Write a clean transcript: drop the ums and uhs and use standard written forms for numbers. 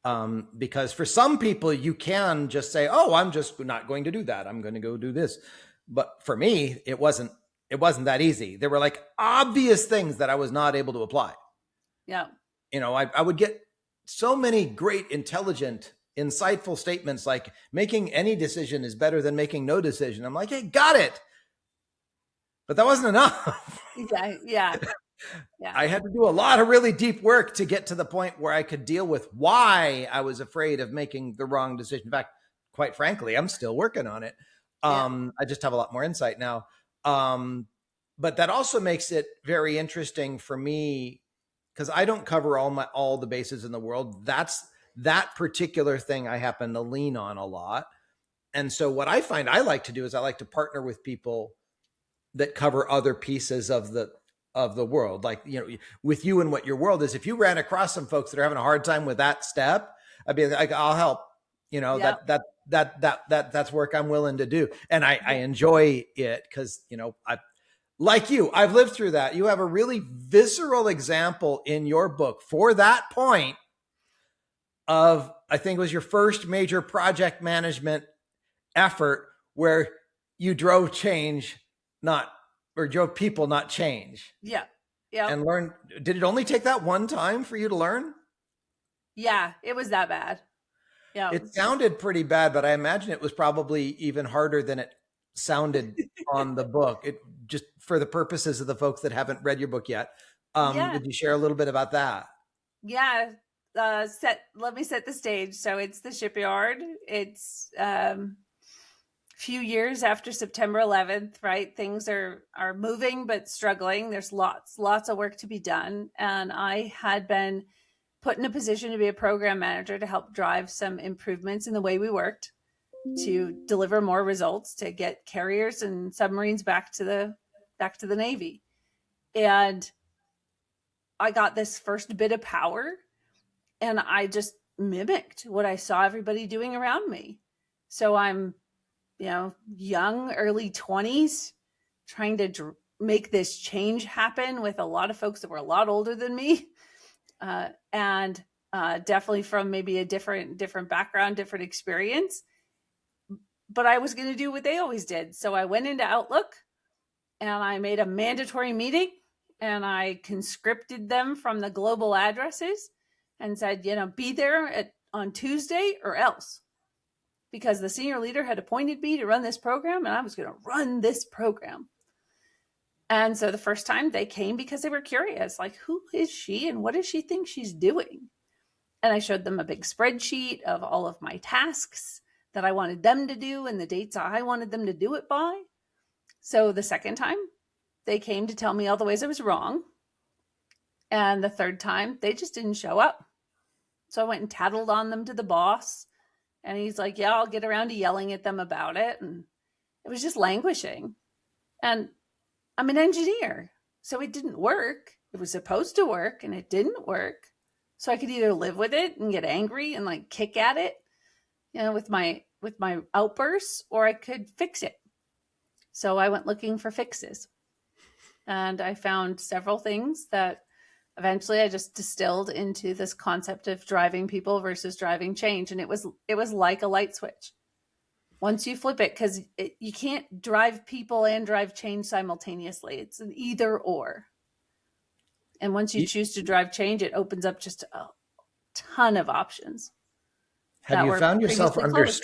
Because for some people, you can just say, "Oh, I'm just not going to do that. I'm going to go do this." But for me, it wasn't that easy. There were like obvious things that I was not able to apply. Yeah. I would get so many great, intelligent, insightful statements like making any decision is better than making no decision. I'm like, hey, got it. But that wasn't enough. Yeah. Yeah. Yeah. I had to do a lot of really deep work to get to the point where I could deal with why I was afraid of making the wrong decision. In fact, quite frankly, I'm still working on it. Yeah. I just have a lot more insight now. Um, but that also makes it very interesting for me because I don't cover all the bases in the world. That's that particular thing I happen to lean on a lot. And so what I find I like to do is I like to partner with people that cover other pieces of the world. Like, with you and what your world is, if you ran across some folks that are having a hard time with that step, I'd be like, I'll help. Yeah. That's work I'm willing to do. And I enjoy it because, I like you, I've lived through that. You have a really visceral example in your book for that point of, I think it was your first major project management effort where you drove change, not or drove people, not change, Yeah. Yeah. and learn. Did it only take that one time for you to learn? Yeah. It was that bad. Yeah. It sounded pretty bad, but I imagine it was probably even harder than it sounded on the book. It just for the purposes of the folks that haven't read your book yet. Yeah. Would you share a little bit about that? Yeah. Let me set the stage. So it's the shipyard. It's few years after September 11th, right? Things are moving but struggling. There's lots of work to be done. And I had been put in a position to be a program manager to help drive some improvements in the way we worked, to deliver more results, to get carriers and submarines back to the Navy. And I got this first bit of power and I just mimicked what I saw everybody doing around me. So I'm, young, early 20s, trying to make this change happen with a lot of folks that were a lot older than me. And definitely from maybe a different background, different experience. But I was going to do what they always did. So I went into Outlook and I made a mandatory meeting and I conscripted them from the global addresses and said, be there on Tuesday or else. Because the senior leader had appointed me to run this program and I was going to run this program. And so the first time they came because they were curious, like, who is she and what does she think she's doing? And I showed them a big spreadsheet of all of my tasks that I wanted them to do and the dates I wanted them to do it by. So the second time, they came to tell me all the ways I was wrong. And the third time, they just didn't show up. So I went and tattled on them to the boss. And he's like, yeah, I'll get around to yelling at them about it. And it was just languishing. And I'm an engineer, so it didn't work. It was supposed to work and it didn't work. So I could either live with it and get angry and like kick at it, with my outbursts, or I could fix it. So I went looking for fixes. And I found several things that eventually I just distilled into this concept of driving people versus driving change. And it was like a light switch. Once you flip it, because you can't drive people and drive change simultaneously. It's an either or. And once you choose to drive change, it opens up just a ton of options Have that you were found yourself previously under closed.